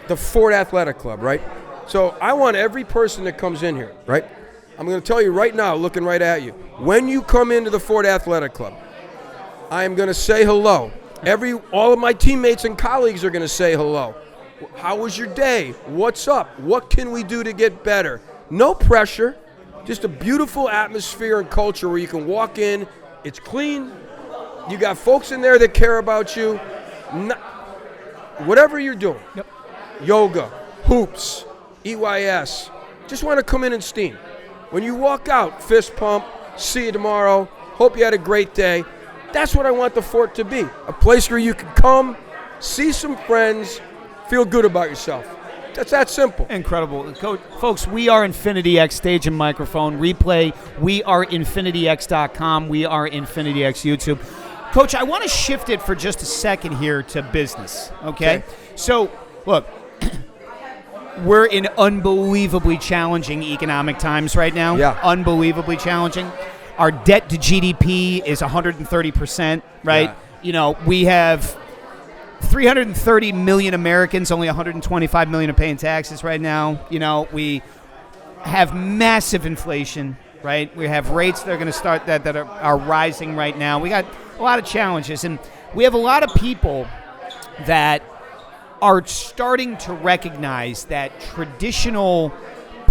the Fort Athletic Club, right? So I want every person that comes in here, right? I'm going to tell you right now, looking right at you, when you come into the Fort Athletic Club, I am going to say hello. All of my teammates and colleagues are going to say hello. How was your day? What's up? What can we do to get better? No pressure, just a beautiful atmosphere and culture where you can walk in. It's clean. You got folks in there that care about you. Whatever you're doing, yoga, hoops, EYS, just want to come in and steam. When you walk out, fist pump, see you tomorrow, hope you had a great day. That's what I want the Fort to be, a place where you can come, see some friends, feel good about yourself. That's that simple. Incredible. Coach, folks, we are Infinity X Stage and Microphone. Replay, we are InfinityX.com. We are Infinity X YouTube. Coach, I want to shift it for just a second here to business, okay? So, look, we're in unbelievably challenging economic times right now. Yeah. Unbelievably challenging. Our debt to GDP is 130%, right? Yeah. We have 330 million Americans, only 125 million are paying taxes right now. We have massive inflation, right? We have rates that are going to start that are rising right now. We got a lot of challenges, and we have a lot of people that are starting to recognize that traditional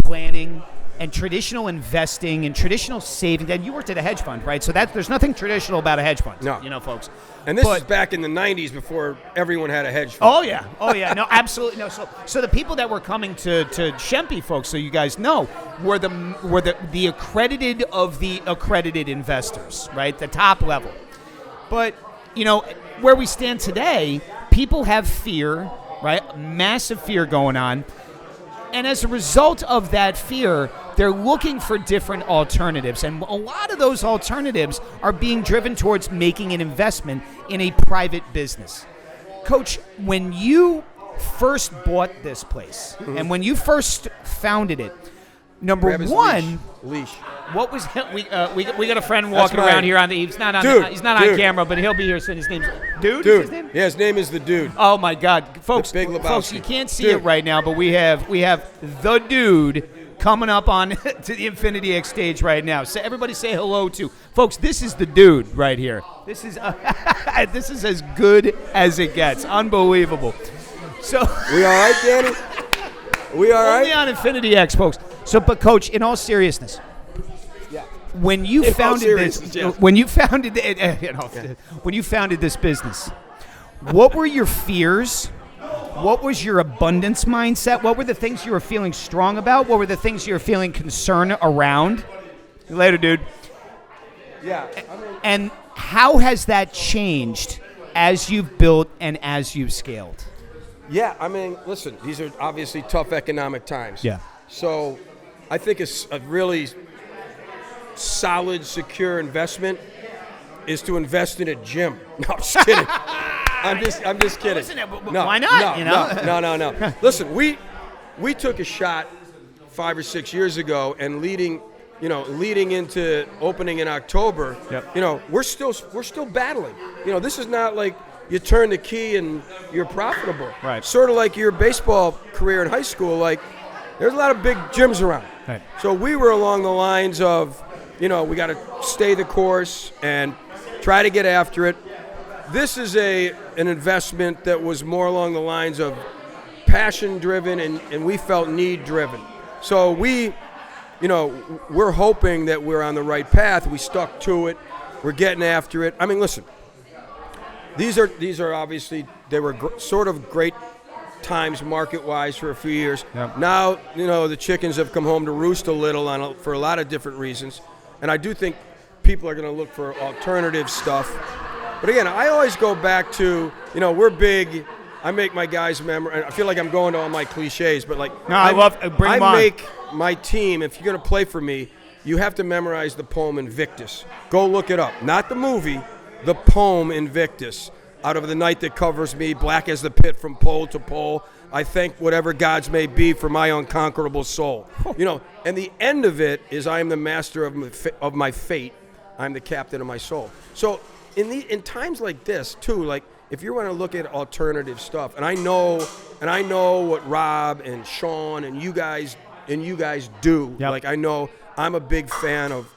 planning, and traditional investing and traditional saving. And you worked at a hedge fund, right? So there's nothing traditional about a hedge fund. No. Folks. And this is back in the 90s before everyone had a hedge fund. Oh yeah. No, absolutely no. So the people that were coming to Shempy, folks, so you guys know, were the accredited of the accredited investors, right? The top level. But where we stand today, people have fear, right? Massive fear going on. And as a result of that fear, they're looking for different alternatives. And a lot of those alternatives are being driven towards making an investment in a private business. Coach, when you first bought this place and when you first founded it, number one, leash. What was we got a friend walking around here he's not on camera, but he'll be here soon. His name's Dude. Is his name? Yeah, his name is the Dude. Oh my God, folks! Big Lebowski. Folks, you can't see it right now, but we have the Dude coming up on to the Infinity X stage right now. So everybody say hello to folks. This is the Dude right here. This is this is as good as it gets. Unbelievable. So we all right, Danny? We all right? Only on Infinity X, folks. So, but Coach, in all seriousness, when you founded this business, what were your fears? What was your abundance mindset? What were the things you were feeling strong about? What were the things you were feeling concern around? Later, dude. Yeah. And how has that changed as you've built and as you've scaled? Yeah, listen, these are obviously tough economic times. Yeah. So I think a really solid, secure investment is to invest in a gym. No, I'm just kidding. I'm just kidding. Listen, why not? No. Listen, we took a shot 5 or 6 years ago, and leading into opening in October. Yep. We're still battling. This is not like you turn the key and you're profitable. Right. Sort of like your baseball career in high school. Like, there's a lot of big gyms around. Right. So we were along the lines of, we got to stay the course and try to get after it. This is an investment that was more along the lines of passion-driven and we felt need-driven. So we're hoping that we're on the right path. We stuck to it. We're getting after it. Listen, these are obviously, they were sort of great times market-wise for a few years. Yep. Now, the chickens have come home to roost a little for a lot of different reasons. And I do think people are going to look for alternative stuff. But again, I always go back to, we're big. I make my guys I feel like I'm going to all my cliches, but I make my team, if you're going to play for me, you have to memorize the poem Invictus. Go look it up. Not the movie, the poem Invictus. Out of the night that covers me, black as the pit from pole to pole, I thank whatever gods may be for my unconquerable soul. And the end of it is I am the master of my fate. I'm the captain of my soul. So in times like this, too, like if you want to look at alternative stuff, and I know what Rob and Sean and you guys do. Yep. Like, I know I'm a big fan of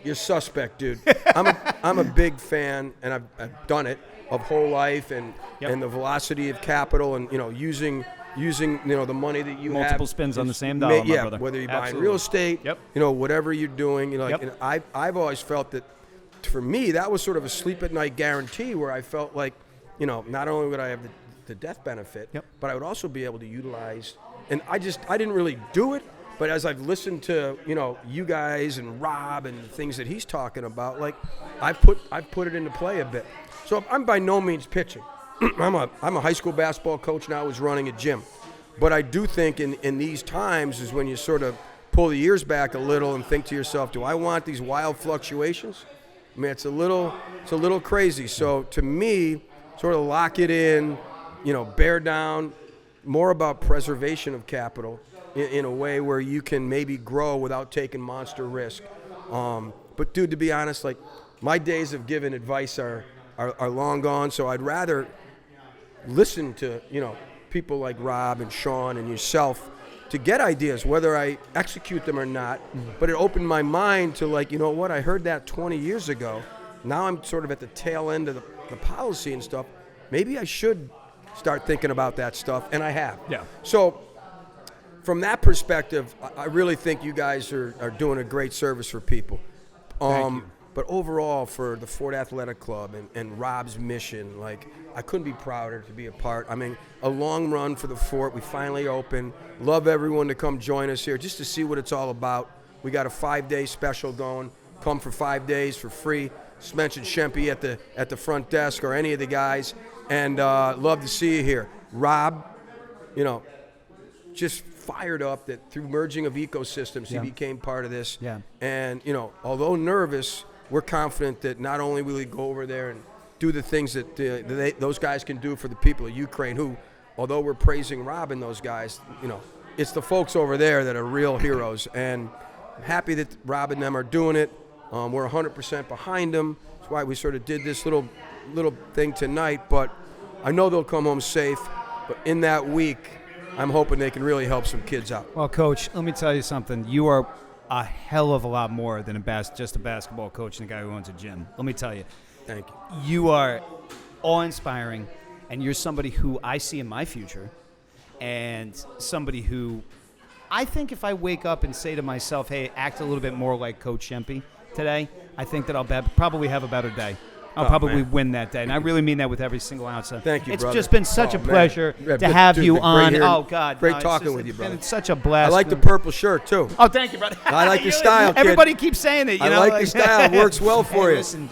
you're suspect, dude. I'm a big fan, and I've done it, of whole life and the velocity of capital, and using the money that you have. Multiple spins on the same dollar, my brother. Whether you're buying real estate, whatever you're doing, and I've always felt that, for me, that was sort of a sleep at night guarantee, where I felt like, not only would I have the death benefit, but I would also be able to utilize, and I didn't really do it. But as I've listened to, you guys and Rob and the things that he's talking about, like, I've put it into play a bit. So I'm by no means pitching. I'm a high school basketball coach now who's running a gym. But I do think in these times is when you sort of pull the ears back a little and think to yourself, do I want these wild fluctuations? It's a little crazy. So to me, sort of lock it in, bear down, more about preservation of capital in a way where you can maybe grow without taking monster risk. But dude, to be honest, like, my days of giving advice are long gone. So I'd rather listen to people like Rob and Sean and yourself to get ideas, whether I execute them or not. But it opened my mind to, like, what, I heard that 20 years ago. Now I'm sort of at the tail end of the policy and stuff. Maybe I should start thinking about that stuff, and I have. Yeah. So from that perspective, I really think you guys are doing a great service for people. Thank you. But overall, for the Fort Athletic Club and Rob's mission, I couldn't be prouder to be a part. I mean, a long run for the Fort. We finally opened. Love everyone to come join us here just to see what it's all about. We got a 5-day special going. Come for 5 days for free. Just mention Shempy at the front desk or any of the guys. And love to see you here. Rob, just fired up that through merging of ecosystems, he became part of this. Yeah. And, although nervous, we're confident that not only will he go over there and do the things that those guys can do for the people of Ukraine, who, although we're praising Rob and those guys, it's the folks over there that are real heroes. And I'm happy that Rob and them are doing it. We're 100% behind them. That's why we sort of did this little thing tonight. But I know they'll come home safe. But in that week, I'm hoping they can really help some kids out. Well, Coach, let me tell you something. You are a hell of a lot more than just a basketball coach and a guy who owns a gym. Let me tell you. Thank you. You are awe-inspiring, and you're somebody who I see in my future, and somebody who I think if I wake up and say to myself, hey, act a little bit more like Coach Shempy today, I think that I'll probably have a better day. I'll probably win that day. And I really mean that with every single ounce of. Thank you, It's brother. just been such a pleasure to have you on. Oh, God. Great talking with you, brother. It's been such a blast. I like the purple shirt, too. Oh, thank you, brother. I like your style, kid. Everybody keeps saying that. I like your style. It works well for you. Listen,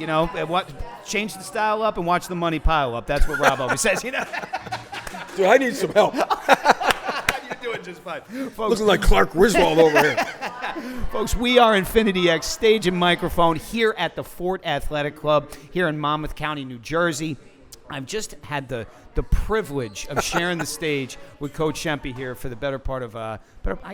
change the style up and watch the money pile up. That's what Rob always says. Dude, I need some help. You're doing just fine. Folks, Looking like Clark Griswold over here. Folks, we are Infinity X, stage and microphone here at the Fort Athletic Club here in Monmouth County, New Jersey. I've just had the privilege of sharing the stage with Coach Shempy here for the better part of, I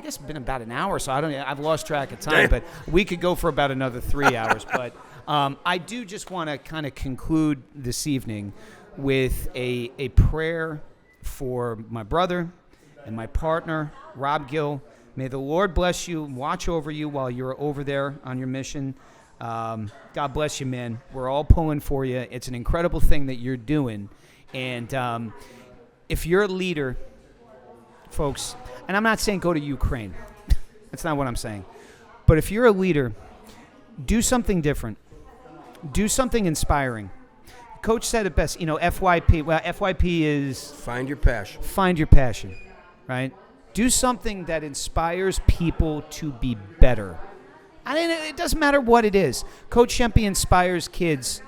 guess it's been about an hour, so I've lost track of time, but we could go for about another 3 hours. But I do just want to kind of conclude this evening with a prayer for my brother and my partner, Rob Gill. May the Lord bless you and watch over you while you're over there on your mission. God bless you, man. We're all pulling for you. It's an incredible thing that you're doing. And if you're a leader, folks, and I'm not saying go to Ukraine. That's not what I'm saying. But if you're a leader, do something different. Do something inspiring. Coach said it best, FYP. Well, FYP is... Find your passion. Find your passion, right? Do something that inspires people to be better. I mean, it doesn't matter what it is. Coach Shempy inspires kids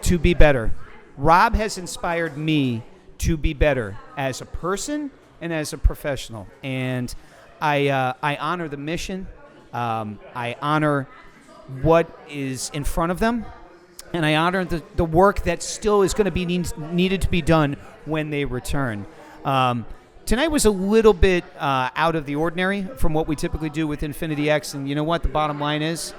to be better. Rob has inspired me to be better as a person and as a professional. And I honor the mission. I honor what is in front of them. And I honor the work that still is going to be needed to be done when they return. Tonight was a little bit out of the ordinary from what we typically do with Infinity X, and you know what? The bottom line is,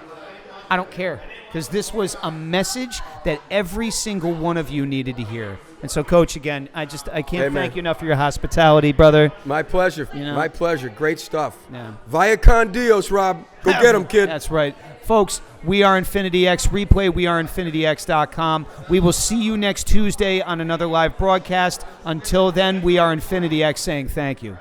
I don't care, because this was a message that every single one of you needed to hear. And so, Coach, again, I can't thank you enough for your hospitality, brother. My pleasure. My pleasure. Great stuff. Yeah. Via con Dios, Rob. Go get him, kid. That's right. Folks, we are Infinity X. Replay, weareinfinityx.com. We will see you next Tuesday on another live broadcast. Until then, we are Infinity X saying thank you.